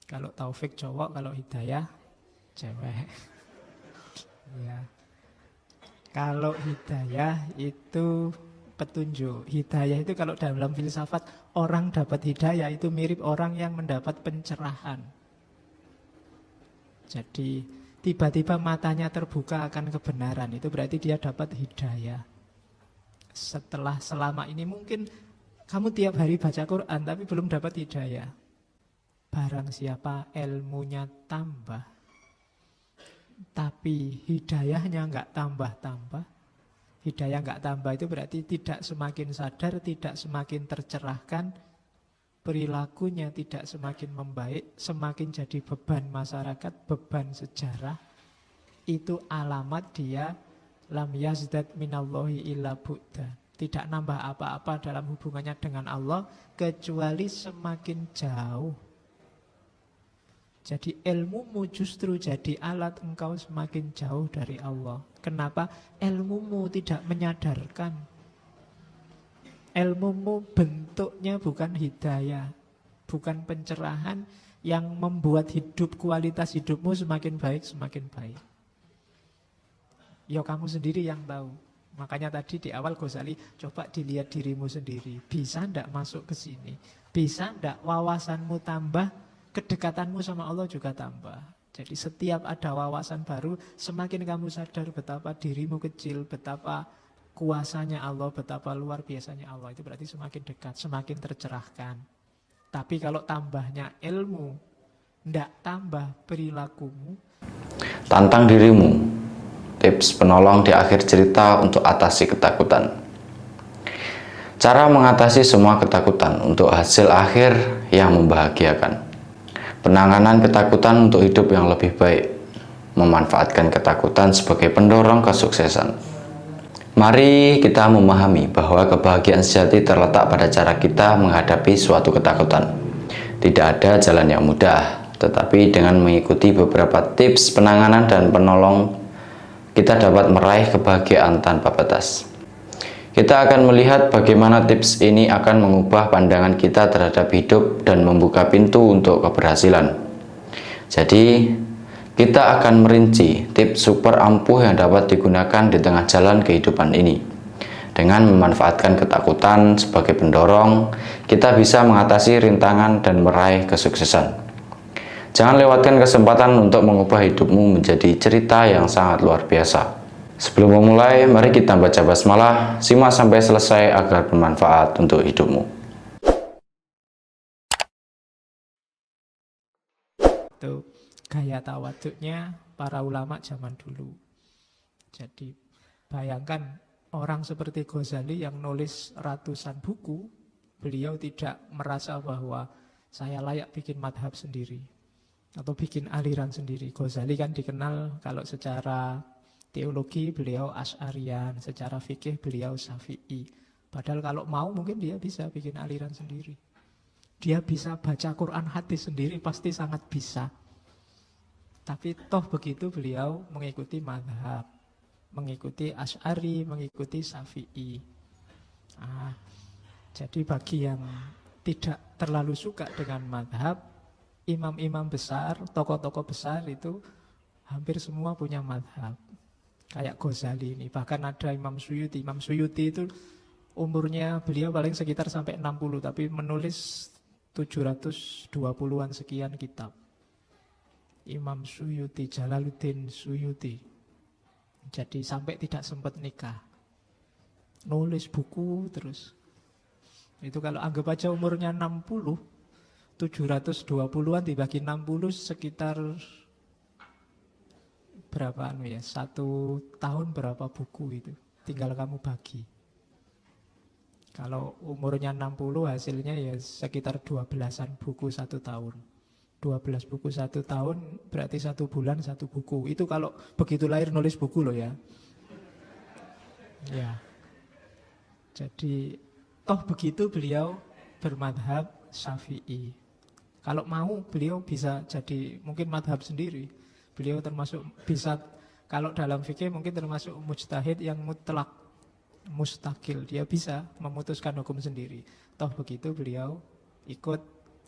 Kalau taufik cowok, kalau hidayah cewek. Ya. Kalau hidayah itu petunjuk. Hidayah itu kalau dalam filsafat, orang dapat hidayah itu mirip orang yang mendapat pencerahan. Jadi tiba-tiba matanya terbuka akan kebenaran, itu berarti dia dapat hidayah. Setelah selama ini mungkin kamu tiap hari baca Quran tapi belum dapat hidayah. Barang siapa ilmunya tambah, tapi hidayahnya nggak tambah-tambah. Hidayah nggak tambah itu berarti tidak semakin sadar, tidak semakin tercerahkan, perilakunya tidak semakin membaik, semakin jadi beban masyarakat, beban sejarah. Itu alamat dia lam yazdad minallahi illa bu'da. Tidak nambah apa-apa dalam hubungannya dengan Allah kecuali semakin jauh. Jadi ilmumu justru jadi alat engkau semakin jauh dari Allah. Kenapa? Ilmumu tidak menyadarkan. Ilmumu bentuknya bukan hidayah, bukan pencerahan yang membuat kualitas hidupmu semakin baik, semakin baik. Ya kamu sendiri yang tahu. Makanya tadi di awal Ghazali, coba dilihat dirimu sendiri. Bisa ndak masuk ke sini? Bisa ndak wawasanmu tambah? Kedekatanmu sama Allah juga tambah. Jadi setiap ada wawasan baru, semakin kamu sadar betapa dirimu kecil, betapa kuasanya Allah, betapa luar biasanya Allah. Itu berarti semakin dekat, semakin tercerahkan. Tapi kalau tambahnya ilmu, ndak tambah perilakumu. Tantang dirimu. Tips penolong di akhir cerita untuk atasi ketakutan. Cara mengatasi semua ketakutan untuk hasil akhir yang membahagiakan. Penanganan ketakutan untuk hidup yang lebih baik. Memanfaatkan ketakutan sebagai pendorong kesuksesan. Mari kita memahami bahwa kebahagiaan sejati terletak pada cara kita menghadapi suatu ketakutan. Tidak ada jalan yang mudah, tetapi dengan mengikuti beberapa tips penanganan dan penolong, kita dapat meraih kebahagiaan tanpa batas. Kita akan melihat bagaimana tips ini akan mengubah pandangan kita terhadap hidup dan membuka pintu untuk keberhasilan. Jadi, kita akan merinci tips super ampuh yang dapat digunakan di tengah jalan kehidupan ini. Dengan memanfaatkan ketakutan sebagai pendorong, kita bisa mengatasi rintangan dan meraih kesuksesan. Jangan lewatkan kesempatan untuk mengubah hidupmu menjadi cerita yang sangat luar biasa. Sebelum memulai, mari kita baca basmalah, simak sampai selesai agar bermanfaat untuk hidupmu. Itu gaya tawaduknya para ulama zaman dulu. Jadi bayangkan orang seperti Ghazali yang nulis ratusan buku, beliau tidak merasa bahwa saya layak bikin madhab sendiri atau bikin aliran sendiri. Ghazali kan dikenal kalau secara teologi beliau Asy'arian, secara fikih beliau Syafi'i. Padahal kalau mau mungkin dia bisa bikin aliran sendiri. Dia bisa baca Quran hadis sendiri, pasti sangat bisa. Tapi toh begitu beliau mengikuti madhab, mengikuti Asy'ari, mengikuti Syafi'i. Jadi bagi yang tidak terlalu suka dengan madhab, imam-imam besar, tokoh-tokoh besar itu hampir semua punya madhab. Kayak Ghazali ini, bahkan ada Imam Suyuti. Imam Suyuti itu umurnya beliau paling sekitar sampai 60, tapi menulis 720-an sekian kitab. Imam Suyuti, Jalaluddin Suyuti. Jadi sampai tidak sempat nikah. Nulis buku terus. Itu kalau anggap aja umurnya 60, 720-an dibagi 60 sekitar berapa ya? 1 tahun berapa buku itu? Tinggal kamu bagi. Kalau umurnya 60 hasilnya ya sekitar 12-an buku 1 tahun. 12 buku 1 tahun berarti 1 bulan 1 buku. Itu kalau begitu lahir nulis buku loh ya. Ya. Jadi toh begitu beliau bermadhab Syafi'i. Kalau mau beliau bisa jadi mungkin madhab sendiri. Beliau termasuk bisa, kalau dalam fikih mungkin termasuk mujtahid yang mutlak, mustakil. Dia bisa memutuskan hukum sendiri. Toh begitu beliau ikut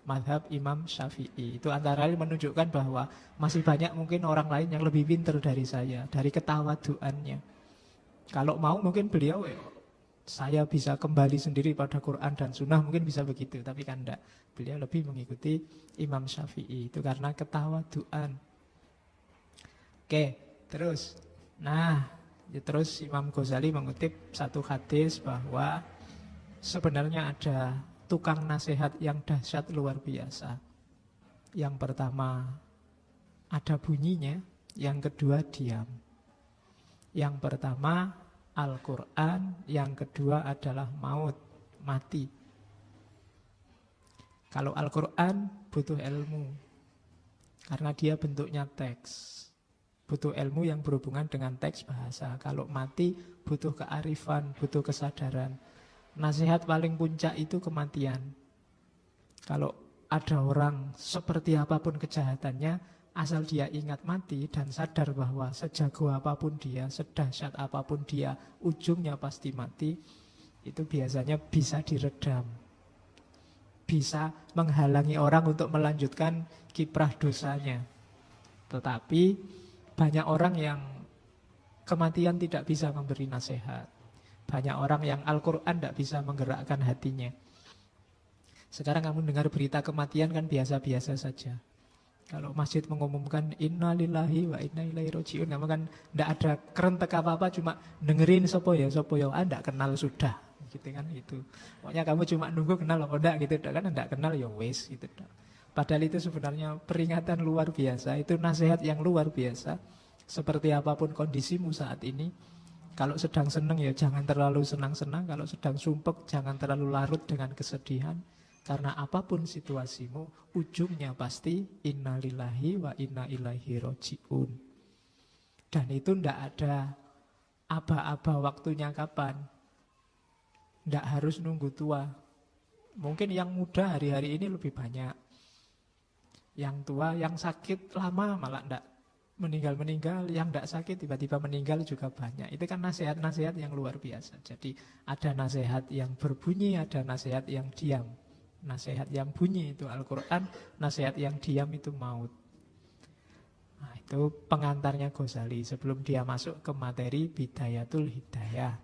madhab Imam Syafi'i. Itu antara lain menunjukkan bahwa masih banyak mungkin orang lain yang lebih pintar dari saya, dari ketawaduannya. Kalau mau mungkin beliau, saya bisa kembali sendiri pada Quran dan Sunnah, mungkin bisa begitu. Tapi kan enggak, beliau lebih mengikuti Imam Syafi'i. Itu karena ketawaduan. Oke, terus. Nah, terus Imam Ghazali mengutip satu hadis bahwa sebenarnya ada tukang nasihat yang dahsyat luar biasa. Yang pertama ada bunyinya, yang kedua diam. Yang pertama Al-Quran, yang kedua adalah maut, mati. Kalau Al-Quran butuh ilmu, karena dia bentuknya teks. Butuh ilmu yang berhubungan dengan teks bahasa. Kalau mati butuh kearifan, butuh kesadaran. Nasihat paling puncak itu kematian. Kalau ada orang seperti apapun kejahatannya, asal dia ingat mati dan sadar bahwa sejago apapun dia, sedahsyat apapun dia, ujungnya pasti mati, itu biasanya bisa diredam. Bisa menghalangi orang untuk melanjutkan kiprah dosanya. Tetapi banyak orang yang kematian tidak bisa memberi nasihat. Banyak orang yang Al-Quran tidak bisa menggerakkan hatinya. Sekarang kamu dengar berita kematian kan biasa-biasa saja. Kalau masjid mengumumkan innalillahi wa inna ilaihi raji'un, kamu kan tidak ada kerentek apa-apa, cuma dengerin sopo ya, tidak kenal sudah. Gitu kan itu. Pokoknya kamu cuma nunggu kenal apa enggak gitu, kan enggak kenal ya wes gitu. Padahal itu sebenarnya peringatan luar biasa, itu nasihat yang luar biasa. Seperti apapun kondisimu saat ini, kalau sedang senang ya jangan terlalu senang-senang, kalau sedang sumpek jangan terlalu larut dengan kesedihan. Karena apapun situasimu, ujungnya pasti innalillahi wa inna ilaihi raji'un. Dan itu tidak ada aba-aba waktunya kapan. Tidak harus nunggu tua. Mungkin yang muda hari-hari ini lebih banyak. Yang tua, yang sakit lama malah tidak meninggal-meninggal, yang tidak sakit tiba-tiba meninggal juga banyak. Itu kan nasihat-nasihat yang luar biasa. Jadi ada nasihat yang berbunyi, ada nasihat yang diam. Nasihat yang bunyi itu Al-Quran, nasihat yang diam itu maut. Nah, itu pengantarnya Ghazali sebelum dia masuk ke materi Bidayatul Hidayah.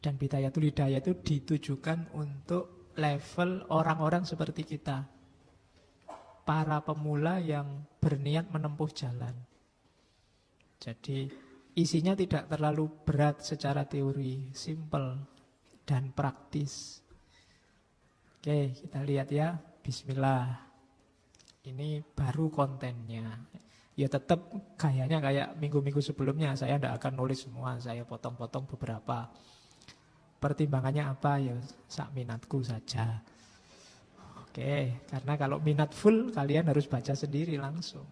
Dan Bidayatul Hidayah itu ditujukan untuk level orang-orang seperti kita, para pemula yang berniat menempuh jalan. Jadi isinya tidak terlalu berat secara teori, simple dan praktis. Oke, kita lihat ya. Bismillah. Ini baru kontennya. Ya tetap gayanya kayak minggu-minggu sebelumnya. Saya tidak akan nulis semua, saya potong-potong beberapa. Pertimbangannya apa? Ya sak minatku saja. Oke, karena kalau minat full kalian harus baca sendiri langsung.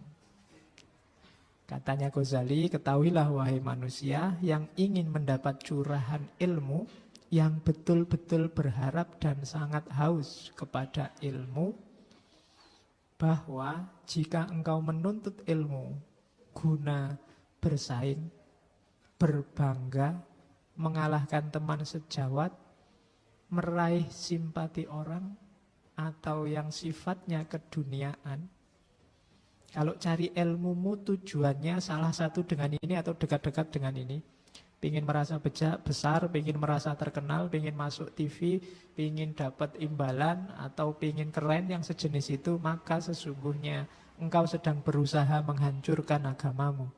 Katanya Ghazali, ketahuilah wahai manusia yang ingin mendapat curahan ilmu, yang betul-betul berharap dan sangat haus kepada ilmu, bahwa jika engkau menuntut ilmu guna bersaing, berbangga, mengalahkan teman sejawat, meraih simpati orang, atau yang sifatnya keduniaan, kalau cari ilmumu tujuannya salah satu dengan ini atau dekat-dekat dengan ini, pingin merasa besar, pingin merasa terkenal, pingin masuk TV, pingin dapat imbalan, atau pingin keren yang sejenis itu, maka sesungguhnya engkau sedang berusaha menghancurkan agamamu,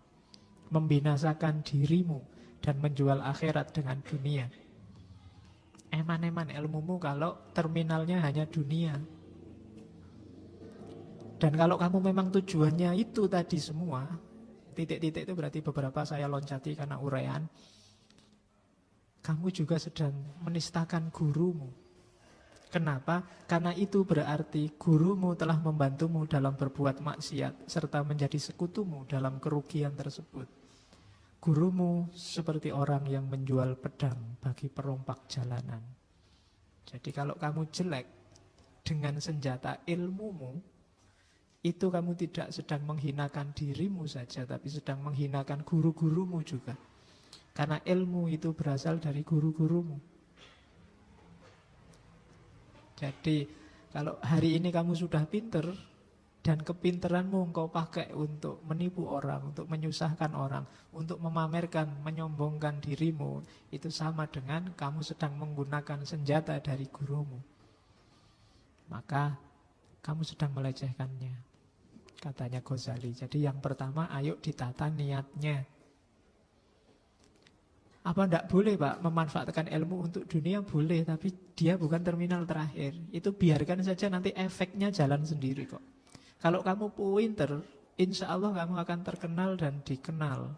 membinasakan dirimu, dan menjual akhirat dengan dunia. Eman-eman ilmumu kalau terminalnya hanya dunia. Dan kalau kamu memang tujuannya itu tadi semua, titik-titik itu berarti beberapa saya loncati karena uraian, kamu juga sedang menistakan gurumu. Kenapa? Karena itu berarti gurumu telah membantumu dalam berbuat maksiat, serta menjadi sekutumu dalam kerugian tersebut. Gurumu seperti orang yang menjual pedang bagi perompak jalanan. Jadi kalau kamu jelek dengan senjata ilmumu, itu kamu tidak sedang menghinakan dirimu saja, tapi sedang menghinakan guru-gurumu juga. Karena ilmu itu berasal dari guru-gurumu. Jadi Kalau hari ini kamu sudah pinter dan kepinteranmu engkau pakai untuk menipu orang, untuk menyusahkan orang, untuk memamerkan, menyombongkan dirimu, itu sama dengan kamu sedang menggunakan senjata dari gurumu. Maka kamu sedang melecehkannya, katanya Ghazali. Jadi yang pertama, ayo ditata niatnya. Apa enggak boleh Pak memanfaatkan ilmu untuk dunia? Boleh, tapi dia bukan terminal terakhir. Itu biarkan saja, nanti efeknya jalan sendiri kok. Kalau kamu pinter, insya Allah kamu akan terkenal dan dikenal.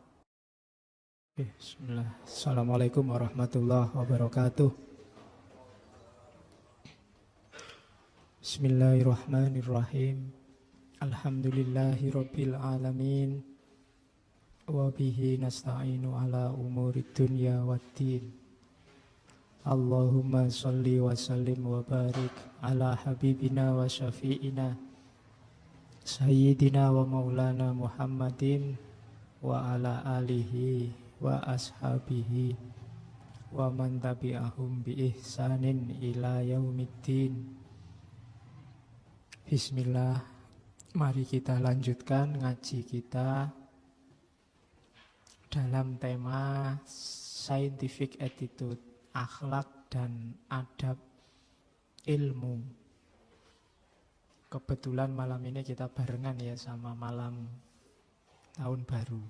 Bismillah. Assalamualaikum warahmatullahi wabarakatuh. Bismillahirrahmanirrahim. Alhamdulillahi rabbil alamin. Wa bihi nasta'inu ala umuri dunya waddin. Allahumma salli wa sallim wa barik ala habibina wa syafi'ina Sayyidina wa maulana Muhammadin wa ala alihi wa ashabihi wa man tabi'ahum bi ihsanin ila yaumiddin. Bismillah. Mari kita lanjutkan ngaji kita dalam tema scientific attitude, akhlak dan adab ilmu. Kebetulan malam ini kita barengan ya sama malam tahun baru.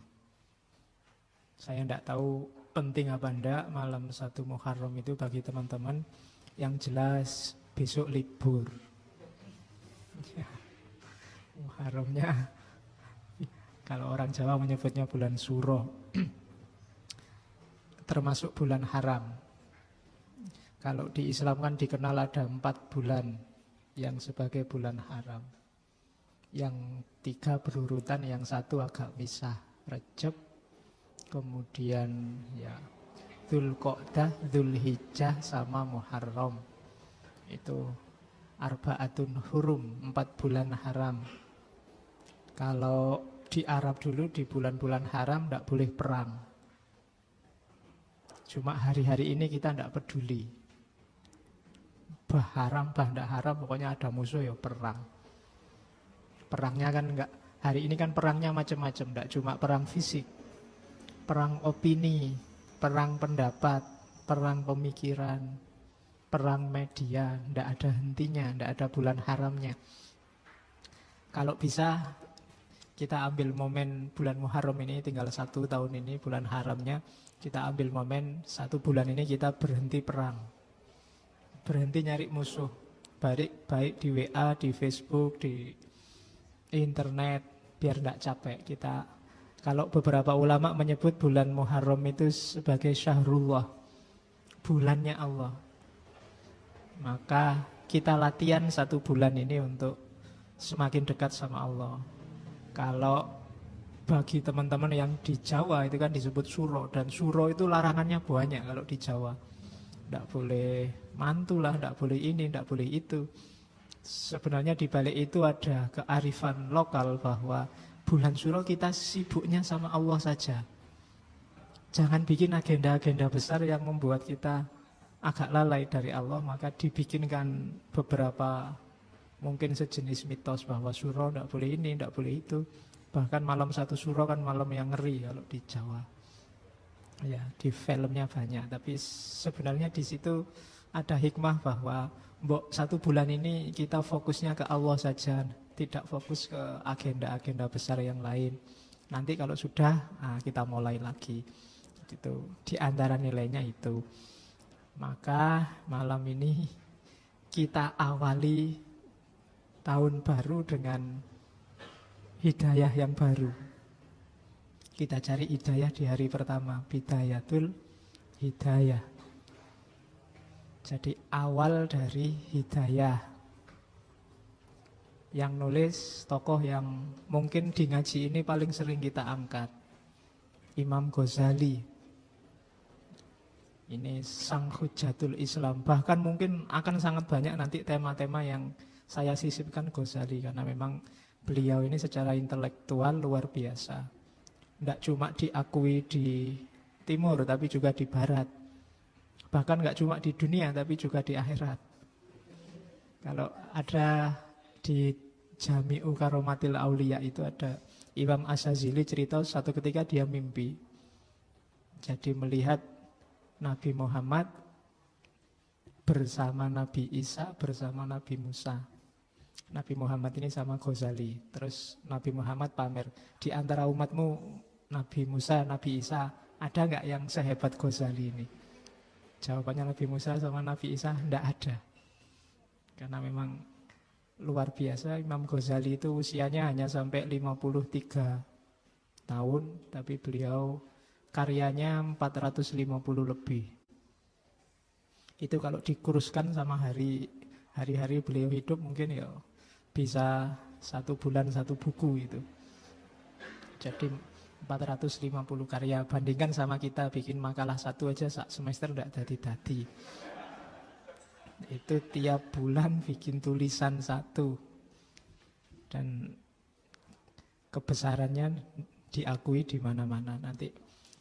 Saya tidak tahu penting apa enggak malam 1 Muharram itu bagi teman-teman. Yang jelas besok libur. Muharramnya, kalau orang Jawa menyebutnya bulan Suro, termasuk bulan haram. Kalau di Islam kan dikenal ada 4 bulan yang sebagai bulan haram. Yang 3 berurutan, yang 1 agak misah. Rajab, kemudian ya Dzulqa'dah, Dzulhijjah sama Muharram. Itu Arba'atun Hurum, 4 bulan haram. Kalau di Arab dulu di bulan-bulan haram tidak boleh perang. Cuma hari-hari ini kita tidak peduli. Bah haram, bah tidak haram, pokoknya ada musuh ya perang. Perangnya kan enggak, hari ini kan perangnya macam-macam, tidak cuma perang fisik, perang opini, perang pendapat, perang pemikiran, perang media, tidak ada hentinya, tidak ada bulan haramnya. Kalau bisa kita ambil momen bulan Muharram ini, tinggal 1 tahun ini bulan haramnya, kita ambil momen 1 bulan ini kita berhenti perang. Berhenti nyari musuh, baik di WA, di Facebook, di internet, biar tidak capek kita. Kalau beberapa ulama menyebut bulan Muharram itu sebagai syahrullah, bulannya Allah. Maka kita latihan 1 bulan ini untuk semakin dekat sama Allah. Kalau bagi teman-teman yang di Jawa itu kan disebut suro, dan suro itu larangannya banyak kalau di Jawa. Tidak boleh mantu lah, tidak boleh ini, tidak boleh itu. Sebenarnya di balik itu ada kearifan lokal bahwa bulan Suro kita sibuknya sama Allah saja. Jangan bikin agenda-agenda besar yang membuat kita agak lalai dari Allah. Maka dibikinkan beberapa mungkin sejenis mitos bahwa Suro tidak boleh ini, tidak boleh itu. Bahkan malam 1 Suro kan malam yang ngeri kalau di Jawa. Ya, di filmnya banyak, tapi sebenarnya di situ ada hikmah bahwa 1 bulan ini kita fokusnya ke Allah saja, tidak fokus ke agenda-agenda besar yang lain. Nanti kalau sudah, kita mulai lagi. Itu di antara nilainya itu. Maka malam ini kita awali tahun baru dengan hidayah yang baru. Kita cari hidayah di hari pertama, bidayatul hidayah. Jadi awal dari hidayah. Yang nulis tokoh yang mungkin di ngaji ini paling sering kita angkat, Imam Ghazali. Ini sang hujatul Islam. Bahkan mungkin akan sangat banyak nanti tema-tema yang saya sisipkan Ghazali, karena memang beliau ini secara intelektual luar biasa. Tidak cuma diakui di timur, tapi juga di barat. Bahkan nggak cuma di dunia, tapi juga di akhirat. Kalau ada di Jami'u Karomatil Aulia itu ada Imam Asyazili cerita satu ketika dia mimpi. Jadi melihat Nabi Muhammad bersama Nabi Isa, bersama Nabi Musa. Nabi Muhammad ini sama Ghazali. Terus Nabi Muhammad pamer, di antara umatmu Nabi Musa, Nabi Isa, ada nggak yang sehebat Ghazali ini? Jawabannya Nabi Musa sama Nabi Isa, enggak ada. Karena memang luar biasa, Imam Ghazali itu usianya hanya sampai 53 tahun, tapi beliau karyanya 450 lebih. Itu kalau dikuruskan sama hari-hari beliau hidup mungkin ya bisa 1 bulan 1 buku itu. Jadi 450 karya, bandingkan sama kita bikin makalah 1 aja sak semester enggak dadi-dadi. Itu tiap bulan bikin tulisan 1 dan kebesarannya diakui di mana-mana. Nanti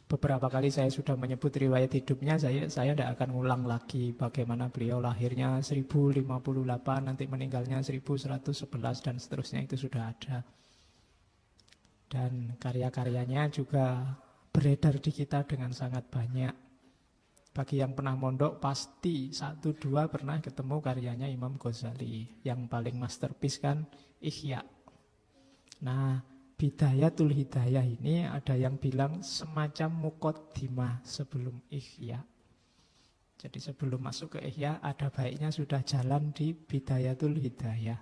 beberapa kali saya sudah menyebut riwayat hidupnya, saya tidak akan ngulang lagi bagaimana beliau lahirnya 1058, nanti meninggalnya 1111 dan seterusnya, itu sudah ada. Dan karya-karyanya juga beredar di kita dengan sangat banyak. Bagi yang pernah mondok pasti 1-2 pernah ketemu karyanya Imam Ghazali. Yang paling masterpiece kan Ihya. Nah, Bidayatul Hidayah ini ada yang bilang semacam muqaddimah sebelum Ihya. Jadi sebelum masuk ke Ihya ada baiknya sudah jalan di Bidayatul Hidayah.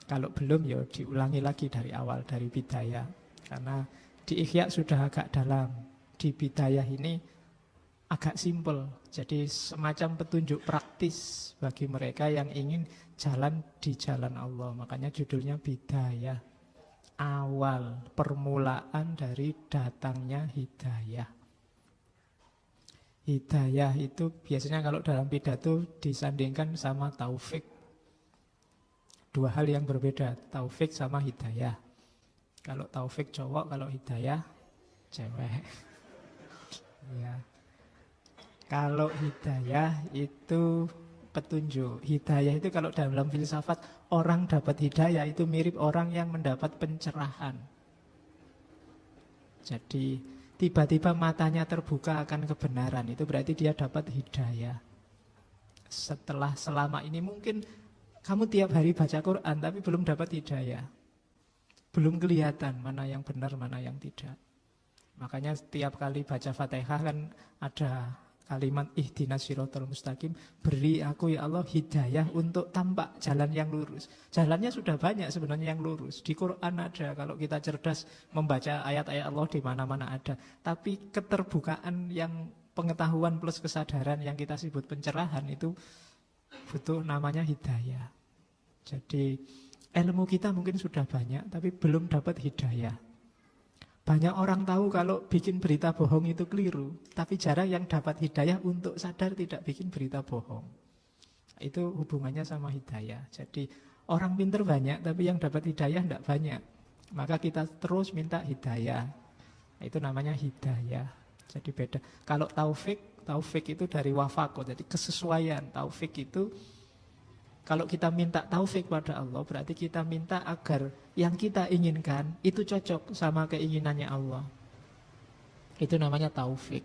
Kalau belum ya diulangi lagi dari awal, dari Bidayah. Karena di Ihya sudah agak dalam, di Bidayah ini agak simpel. Jadi semacam petunjuk praktis bagi mereka yang ingin jalan di jalan Allah. Makanya judulnya Bidayah. Awal, permulaan dari datangnya hidayah. Hidayah itu biasanya kalau dalam pidato disandingkan sama taufik. 2 hal yang berbeda, taufik sama hidayah. Kalau taufik cowok, kalau hidayah cewek. Ya. Kalau hidayah itu petunjuk. Hidayah itu kalau dalam filsafat, orang dapat hidayah itu mirip orang yang mendapat pencerahan. Jadi tiba-tiba matanya terbuka akan kebenaran, itu berarti dia dapat hidayah. Setelah selama ini mungkin kamu tiap hari baca Quran tapi belum dapat hidayah. Belum kelihatan mana yang benar, mana yang tidak. Makanya setiap kali baca Fatihah kan ada kalimat ihdinas siratal mustaqim, beri aku ya Allah hidayah untuk tampak jalan yang lurus. Jalannya sudah banyak sebenarnya yang lurus. Di Quran ada, kalau kita cerdas membaca ayat-ayat Allah di mana-mana ada. Tapi keterbukaan yang pengetahuan plus kesadaran yang kita sebut pencerahan itu butuh namanya hidayah. Jadi ilmu kita mungkin sudah banyak tapi belum dapat hidayah. Banyak orang tahu kalau bikin berita bohong itu keliru, tapi jarang yang dapat hidayah untuk sadar tidak bikin berita bohong. Itu hubungannya sama hidayah. Jadi orang pintar banyak, tapi yang dapat hidayah tidak banyak. Maka kita terus minta hidayah. Itu namanya hidayah. Jadi beda. Kalau taufik itu dari wafaqo, jadi kesesuaian. Taufik itu kalau kita minta taufik pada Allah, berarti kita minta agar yang kita inginkan itu cocok sama keinginannya Allah. Itu namanya taufik.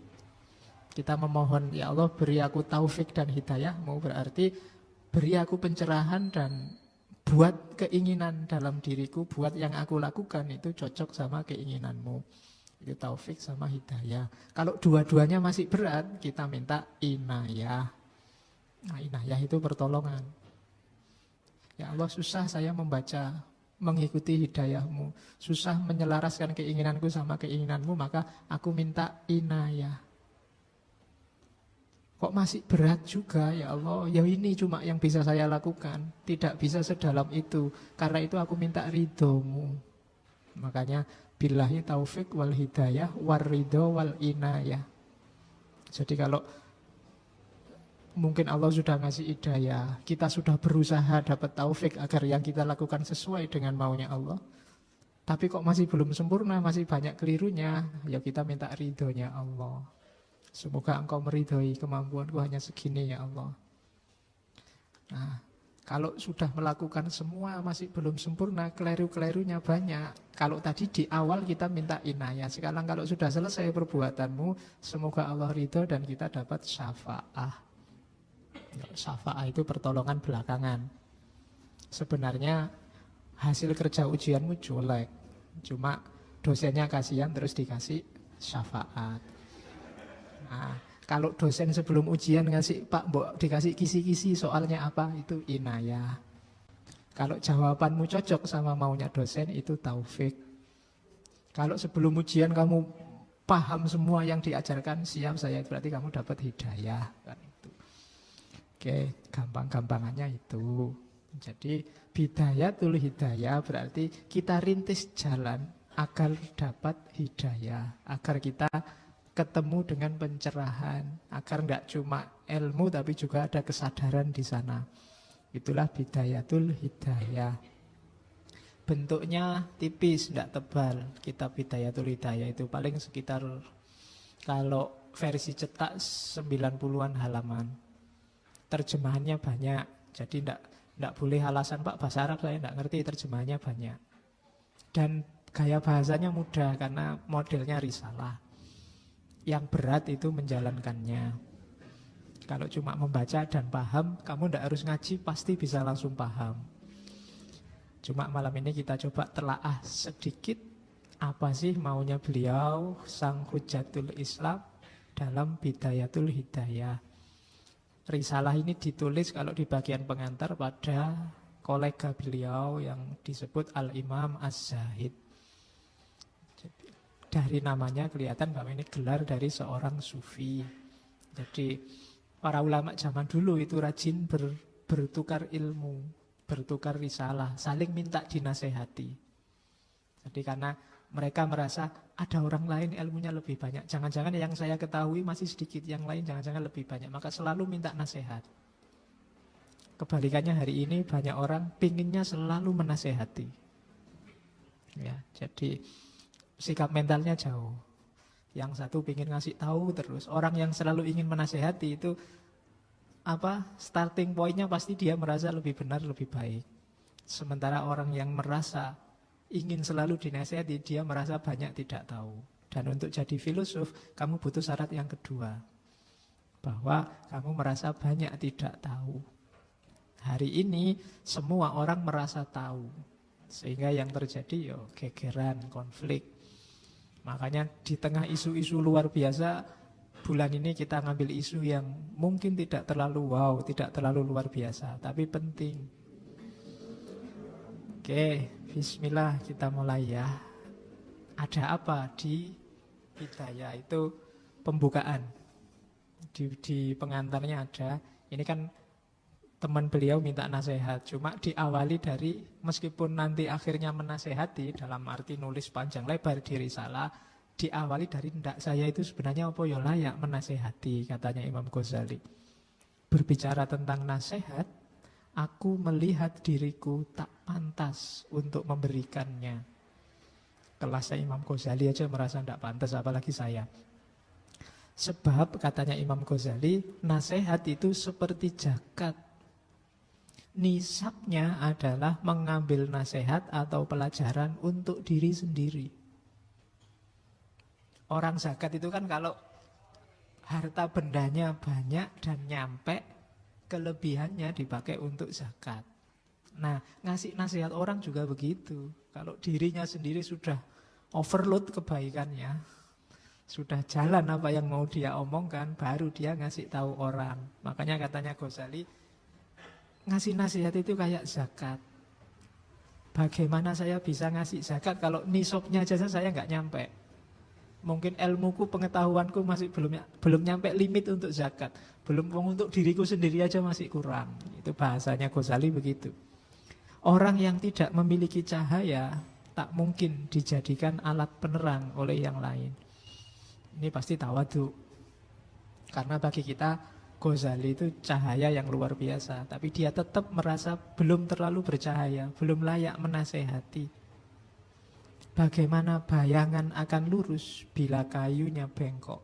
Kita memohon, ya Allah beri aku taufik dan hidayahmu, berarti beri aku pencerahan dan buat keinginan dalam diriku, buat yang aku lakukan itu cocok sama keinginanmu. Itu taufik sama hidayah. Kalau dua-duanya masih berat, kita minta inayah. Nah, inayah itu pertolongan. Ya Allah, susah saya membaca, mengikuti hidayahmu. Susah menyelaraskan keinginanku sama keinginanmu, maka aku minta inayah. Kok masih berat juga ya Allah? Ya ini cuma yang bisa saya lakukan. Tidak bisa sedalam itu. Karena itu aku minta ridhomu. Makanya billahi taufik wal hidayah war ridho wal inayah. Jadi kalau mungkin Allah sudah ngasih hidayah, kita sudah berusaha dapat taufik agar yang kita lakukan sesuai dengan maunya Allah. Tapi kok masih belum sempurna, masih banyak kelirunya, ya kita minta ridhonya Allah. Semoga engkau meridhoi kemampuanku hanya segini ya Allah. Nah, Kalau sudah melakukan semua masih belum sempurna, keliru-kelirunya banyak. Kalau tadi di awal kita minta inayah, sekarang kalau sudah selesai perbuatanmu, semoga Allah ridho dan kita dapat syafa'ah. Syafa'ah itu pertolongan belakangan. Sebenarnya hasil kerja ujianmu jelek, cuma dosennya kasihan terus dikasih syafaat. Nah, kalau dosen sebelum ujian ngasih, Pak, mbok dikasih kisi-kisi soalnya apa, itu inayah. Kalau jawabanmu cocok sama maunya dosen, itu taufik. Kalau sebelum ujian kamu paham semua yang diajarkan, siap saya, berarti kamu dapat hidayah. Kan itu. Oke, gampang-gampangannya itu. Jadi bidayatul hidayah berarti kita rintis jalan agar dapat hidayah, agar kita ketemu dengan pencerahan, agar enggak cuma ilmu tapi juga ada kesadaran di sana. Itulah bidayatul hidayah. Bentuknya tipis, enggak tebal. Kitab Bidayatul Hidayah itu paling sekitar, kalau versi cetak 90-an halaman. Terjemahannya banyak. Jadi enggak boleh alasan, Pak, bahasa Arab saya enggak ngerti, terjemahannya banyak. Dan gaya bahasanya mudah karena modelnya risalah. Yang berat itu menjalankannya. Kalau cuma membaca dan paham, kamu tidak harus ngaji, pasti bisa langsung paham. Cuma malam ini kita coba telaah sedikit apa sih maunya beliau, Sang Hujatul Islam, dalam Bidayatul Hidayah. Risalah ini ditulis kalau di bagian pengantar pada kolega beliau yang disebut Al-Imam Az-Zahid. Dari namanya kelihatan bahwa ini gelar dari seorang sufi. Jadi para ulama zaman dulu itu rajin bertukar ilmu, bertukar risalah, saling minta dinasehati. Jadi karena mereka merasa ada orang lain ilmunya lebih banyak, jangan-jangan yang saya ketahui masih sedikit, yang lain jangan-jangan lebih banyak, maka selalu minta nasihat. Kebalikannya hari ini banyak orang pinginnya selalu menasehati. Ya, jadi sikap mentalnya jauh. Yang satu ingin ngasih tahu terus. Orang yang selalu ingin menasehati itu starting pointnya pasti dia merasa lebih benar, lebih baik. Sementara orang yang merasa ingin selalu dinasehati, dia merasa banyak tidak tahu. Dan untuk jadi filosof, kamu butuh syarat yang kedua, bahwa kamu merasa banyak tidak tahu. Hari ini semua orang merasa tahu, sehingga yang terjadi gegeran, konflik. Makanya di tengah isu-isu luar biasa, bulan ini kita ngambil isu yang mungkin tidak terlalu wow, tidak terlalu luar biasa, tapi penting. Oke, bismillah, kita mulai ya. Ada apa di Hidayah? Itu pembukaan. Di pengantarnya ada. Ini kan teman beliau minta nasihat, cuma diawali dari, meskipun nanti akhirnya menasehati dalam arti nulis panjang lebar di risalah, diawali dari ndak saya itu sebenarnya apa ya layak menasehati, katanya Imam Ghazali. Berbicara tentang nasihat, aku melihat diriku tak pantas untuk memberikannya. Kelasnya Imam Ghazali aja merasa ndak pantas, apalagi saya. Sebab katanya Imam Ghazali, nasihat itu seperti zakat. Nisabnya adalah mengambil nasihat atau pelajaran untuk diri sendiri. Orang zakat itu kan kalau harta bendanya banyak dan nyampe, kelebihannya dipakai untuk zakat. Nah, ngasih nasihat orang juga begitu. Kalau dirinya sendiri sudah overload kebaikannya, sudah jalan apa yang mau dia omongkan, baru dia ngasih tahu orang. Makanya katanya Ghazali, ngasih nasihat itu kayak zakat. Bagaimana saya bisa ngasih zakat kalau nisabnya aja saya nggak nyampe? Mungkin ilmuku, pengetahuanku masih belum nyampe limit untuk zakat. Belum untuk diriku sendiri aja masih kurang. Itu bahasanya Ghazali begitu. Orang yang tidak memiliki cahaya tak mungkin dijadikan alat penerang oleh yang lain. Ini pasti tawadhu. Karena bagi kita Ghazali itu cahaya yang luar biasa, tapi dia tetap merasa belum terlalu bercahaya, belum layak menasehati. Bagaimana bayangan akan lurus bila kayunya bengkok?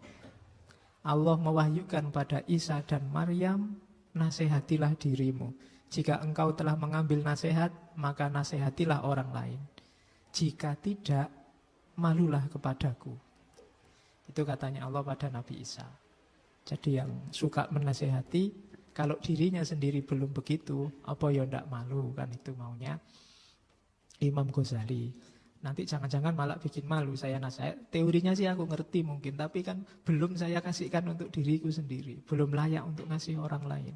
Allah mewahyukan pada Isa dan Maryam, nasihatilah dirimu. Jika engkau telah mengambil nasihat, maka nasihatilah orang lain. Jika tidak, malulah kepadaku. Itu katanya Allah pada Nabi Isa. Jadi yang suka menasihati, kalau dirinya sendiri belum begitu, apa ya ndak malu, kan itu maunya Imam Ghazali. Nanti jangan-jangan malah bikin malu saya nasihat. Teorinya sih aku ngerti mungkin, tapi kan belum saya kasihkan untuk diriku sendiri. Belum layak untuk ngasih orang lain.